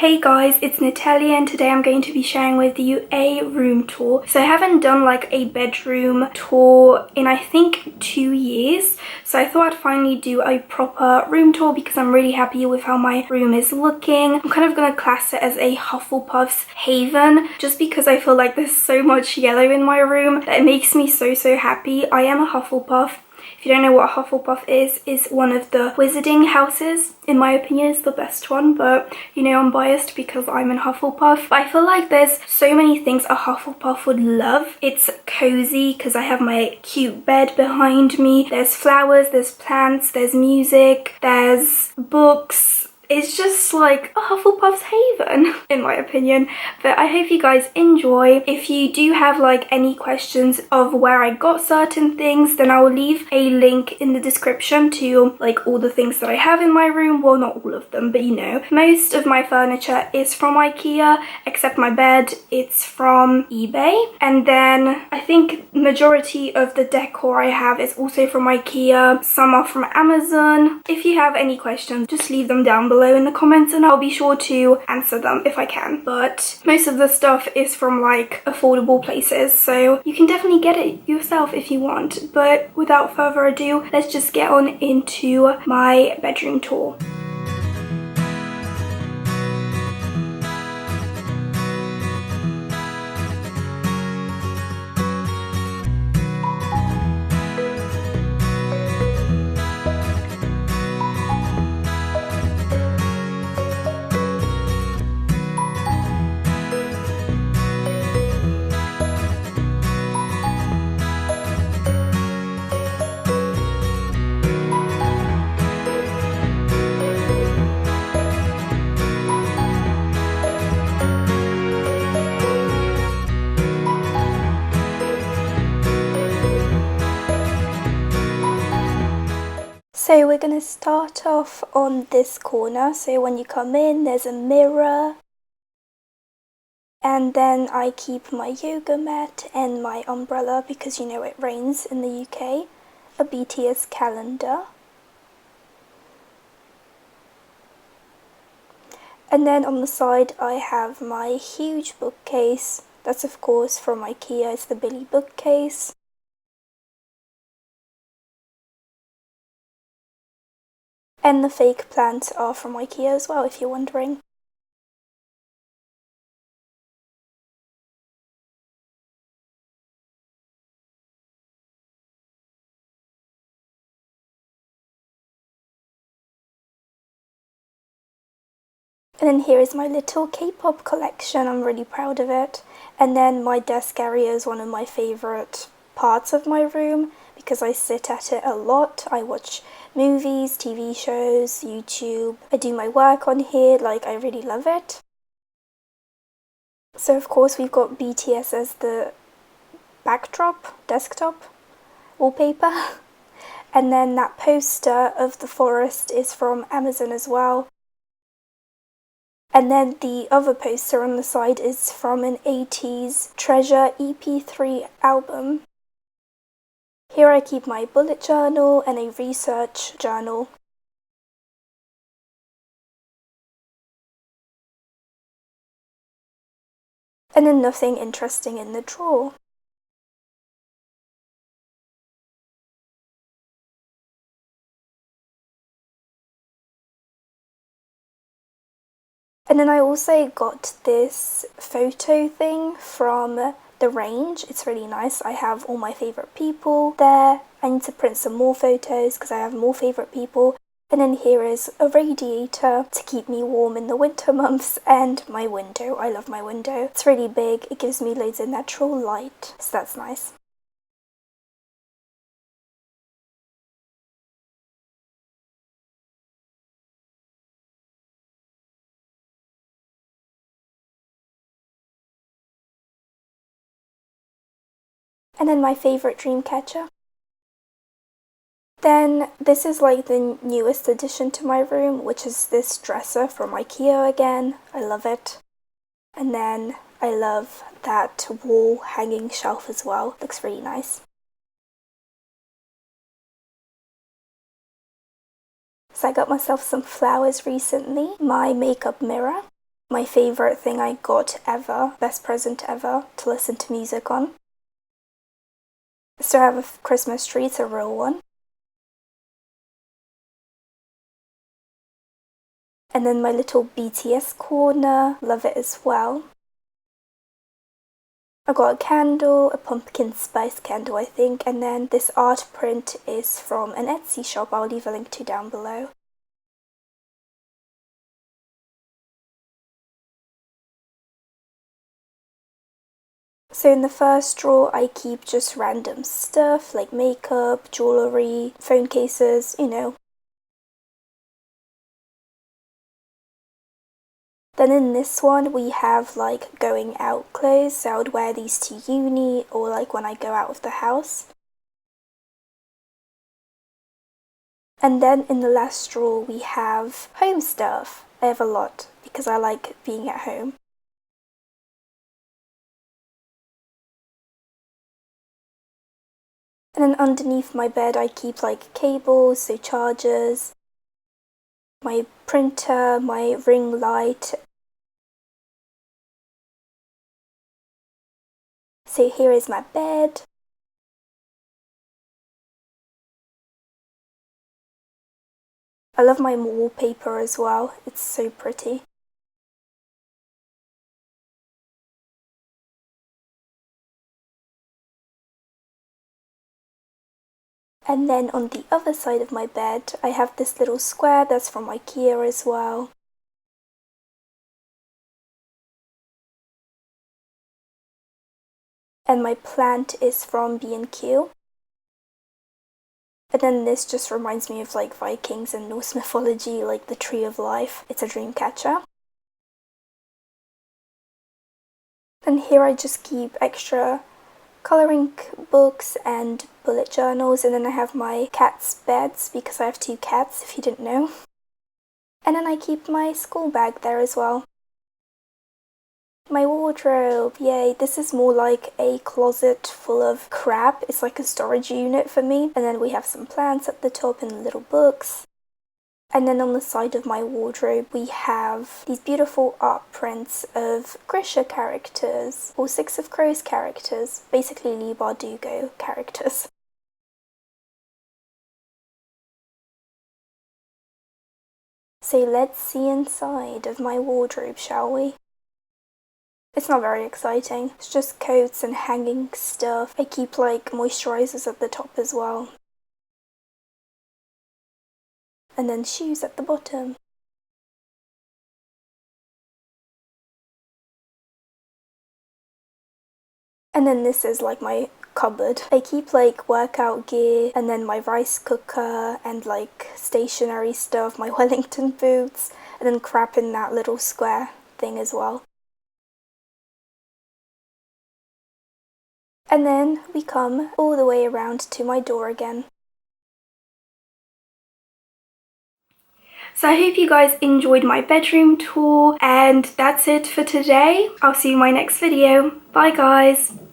Hey guys, it's Natalia and today I'm going to be sharing with you a room tour. So I haven't done like a bedroom tour in I think 2 years. So I thought I'd finally do a proper room tour because I'm really happy with how my room is looking. I'm kind of going to class it as a Hufflepuff's haven just because I feel like there's so much yellow in my room that it makes me so happy. I am a Hufflepuff. If you don't know what Hufflepuff is one of the wizarding houses. In my opinion, it's the best one, but you know I'm biased because I'm in Hufflepuff. But I feel like there's so many things a Hufflepuff would love. It's cozy because I have my cute bed behind me. There's flowers, there's plants, there's music, there's books. It's just like a Hufflepuff's haven, in my opinion. But I hope you guys enjoy. If you do have like any questions of where I got certain things, then I will leave a link in the description to like all the things that I have in my room. Well, not all of them, but you know. Most of my furniture is from Ikea, except my bed, it's from eBay. And then I think majority of the decor I have is also from Ikea. Some are from Amazon. If you have any questions, just leave them down below in the comments and I'll be sure to answer them if I can. But most of the stuff is from like affordable places, so you can definitely get it yourself if you want. But without further ado, let's just get on into my bedroom tour. So we're going to start off on this corner. So when you come in, there's a mirror. And then I keep my yoga mat and my umbrella because you know it rains in the UK. A BTS calendar. And then on the side I have my huge bookcase. That's of course from Ikea, it's the Billy bookcase. And the fake plants are from Ikea as well, if you're wondering. And then here is my little K-pop collection, I'm really proud of it. And then my desk area is one of my favourite parts of my room because I sit at it a lot. I watch movies, TV shows, YouTube. I do my work on here, like I really love it. So of course we've got BTS as the backdrop, desktop, wallpaper. And then that poster of the forest is from Amazon as well. And then the other poster on the side is from an 80s Treasure EP3 album. Here I keep my bullet journal and a research journal. And then nothing interesting in the drawer. And then I also got this photo thing from the range. It's really nice. I have all my favourite people there. I need to print some more photos because I have more favourite people. And then here is a radiator to keep me warm in the winter months and my window. I love my window. It's really big. It gives me loads of natural light, so that's nice. And then my favourite dream catcher. Then this is like the newest addition to my room, which is this dresser from Ikea again. I love it. And then I love that wall hanging shelf as well. Looks really nice. So I got myself some flowers recently. My makeup mirror. My favourite thing I got ever, best present ever, to listen to music on. I still have a Christmas tree, it's a real one. And then my little BTS corner, love it as well. I got a candle, a pumpkin spice candle I think, and then this art print is from an Etsy shop I'll leave a link to down below. So in the first drawer I keep just random stuff like makeup, jewellery, phone cases, you know. Then in this one we have like going out clothes, so I would wear these to uni or like when I go out of the house. And then in the last drawer we have home stuff. I have a lot because I like being at home. And then underneath my bed I keep like cables, so chargers, my printer, my ring light. So here is my bed. I love my wallpaper as well, it's so pretty. And then on the other side of my bed, I have this little square that's from Ikea as well. And my plant is from B&Q. And then this just reminds me of like Vikings and Norse mythology, like the Tree of Life. It's a dream catcher. And here I just keep extra colouring books and bullet journals, and then I have my cat's beds because I have 2 cats if you didn't know. And then I keep my school bag there as well. My wardrobe, yay, this is more like a closet full of crap. It's like a storage unit for me. And then we have some plants at the top and little books. And then on the side of my wardrobe we have these beautiful art prints of Grisha characters, or Six of Crows characters, basically Leigh Bardugo characters. So let's see inside of my wardrobe, shall we? It's not very exciting, it's just coats and hanging stuff. I keep like moisturizers at the top as well. And then shoes at the bottom. And then this is like my cupboard. I keep like workout gear and then my rice cooker and like stationery stuff, my Wellington boots, and then crap in that little square thing as well. And then we come all the way around to my door again. So I hope you guys enjoyed my bedroom tour, and that's it for today. I'll see you in my next video. Bye guys!